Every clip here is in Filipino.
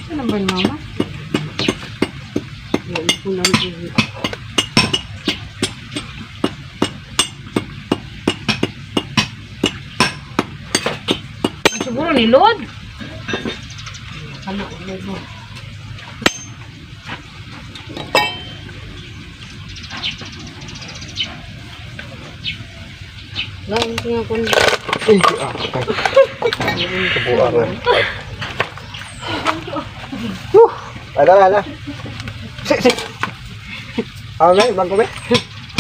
Ano ba yung mama? Yan po lang din. Siguro ni Lord. Ano, Lord. Lang, tingnan ko na. Kebuangan. Ada. Sik. Ano, bang kami?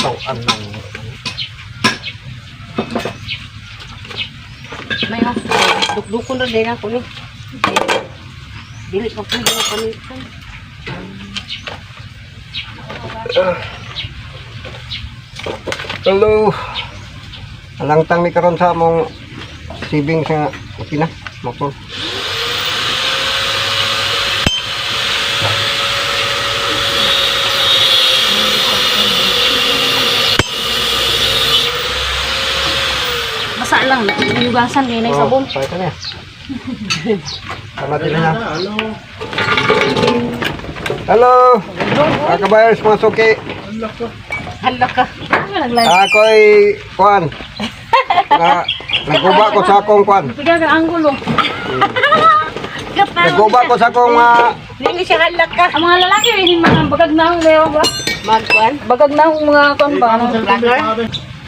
Tauan lang. May ha. Dukdukon na din ako ni. Dili pa po yung panitan. Hello. Alangtang ni karon sa among sibing sa makina, motor. Basa lang, inugasan kayo na yung sabon. Pwede na. Tama din na. Hello. Mga kabayers, mga suki. Hala ka. Ano naglag? Ako'y kuan. Naguba ko sa akong kuan. Piga ka anggulo. Naguba ko sa akong Hindi siya halak ka. Ang mga lalaki, yung mga bagag na akong lewa ba? Magkuan? Bagag na akong mga kuan ba? Vlogger?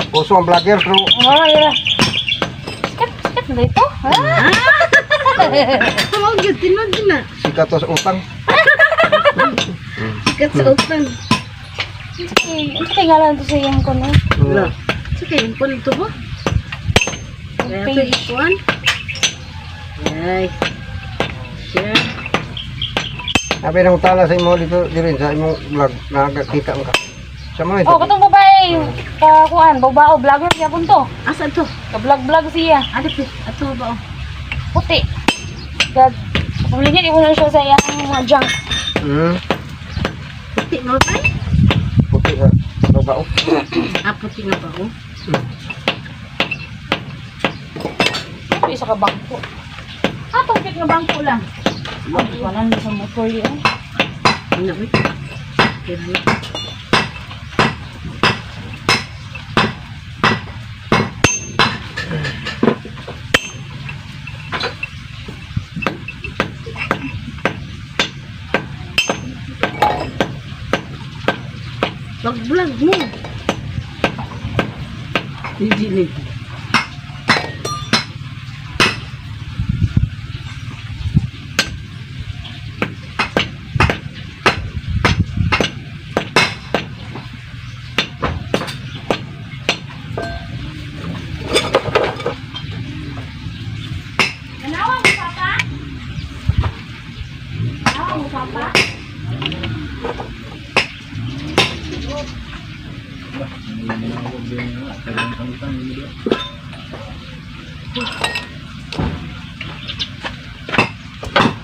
puso ang vlogger pero Oh, yeah. Sikat na ito? Tawag yun, tinod na. sikat to sa utang. Sikat sa utang. Ano kaya ngalan ito sa iyong kuno? Sige, yung kuno ito ba? Page 1? Ay. Sure. Sabi ng utala sa imo dito dirin sa imong vlog nakakita ka. Sa mga ito. Oh, katong babae, kuan, babae, vlogger siya po to. Asa to? Ka-vlog siya. Ato ba? Puti. God. Pamilingin, iwan na siya sa iyang mga junk. Puti nga ba? Puti nga. Ano ba? Puti nga ba? Ito isa ka bangko. Pagkit nga bangko lang. Wala na sa motor yan. Ano ba? Vlog mo. Hindi. Nanawa mo, Papa? Nanawa mo, Papa?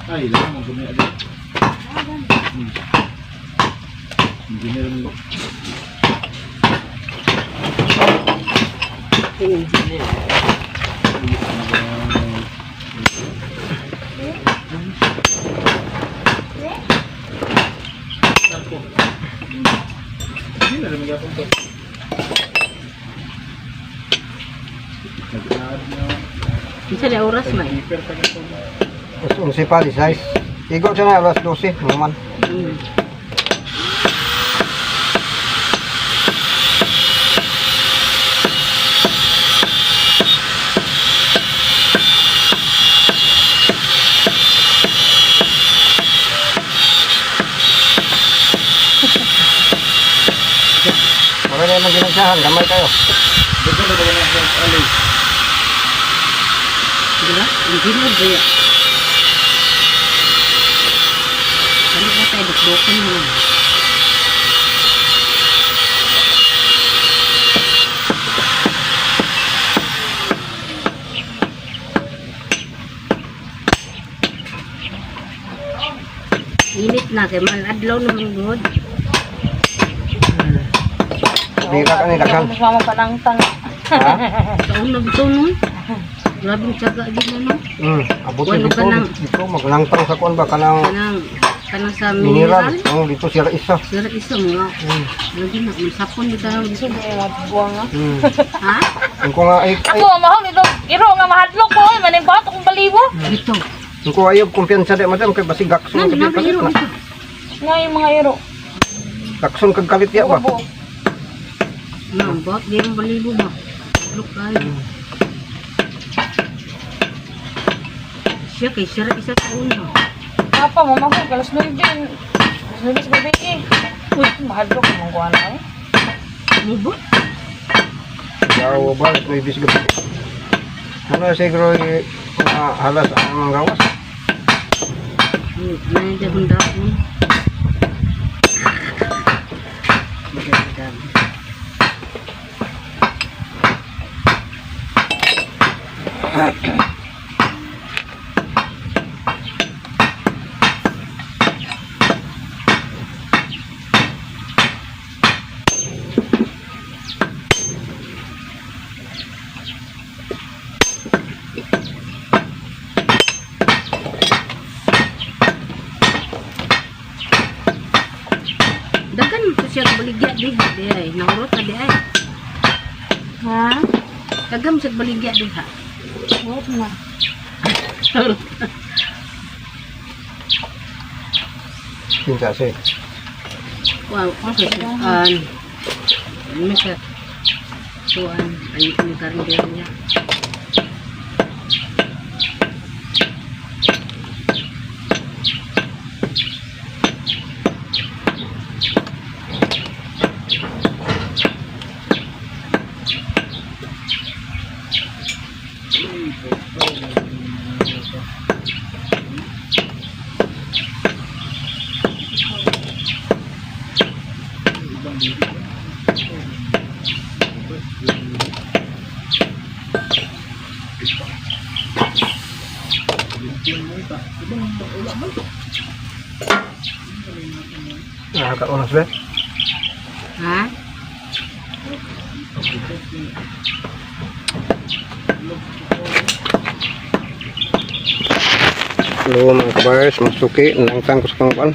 Ay, lang mo gumaya agad. Hindi na rin mo. Hindi na rin magapon to. Bisa ada oras man. Alas 11 pa, 16. Igo siya na, alas 12. Naman. Okay na yung ginagsahan, gamay kayo. Dito na ba na sa alay? Diba? Hindi mo ba yan? Ano ba tayo dukdukin mo? Init na kay man adlaw naman good. Bira ka ni Dakan. Hindi mo panangtang. Ha? Taon na ito nun. Grabing tiyaga din no. Abutin Walo dito, ka ng- dito maglangtang sa kuan ba kanang Kanang sa mineral. mineral. Dito sila isa. Sira isa mga. Lagi na sapon dito na Gusto dito. mo yung buwang nga. Ha? Yung ko nga ay Ako, mahal nito. Iro nga mahadlok ko. Manimbato kong balibo. Dito. yung ko ayaw kumpiyansa di madam kay basig gakson Nang kay nabiro dito. Nga yung mga iro. gakson kag kalit ya ba. Buo. Nang bot di ang balibo ba. Look kayo. Siya kay sira isa sa ulo. Apa mo mahal? Kalas 9. Kalas 9 sa gabi eh. Uy, mahadlok ko mong kuha na eh. Nibot. Yaw ba may bisig. Ano siguro halas ang mga gawas. Nandiyan yung dapon. Dagan mo to siya baligya di ay. Nahurot na di ay. Ha? Dagan mo siya baligya di ha. Huwag na. Kinsa si. Wow, okay. Ano siya? Tuan, ay ini karindel niya. Nakakaunas ba? Ha? Hello mga kabayers, masuki, nangtang ko sa kangkuan.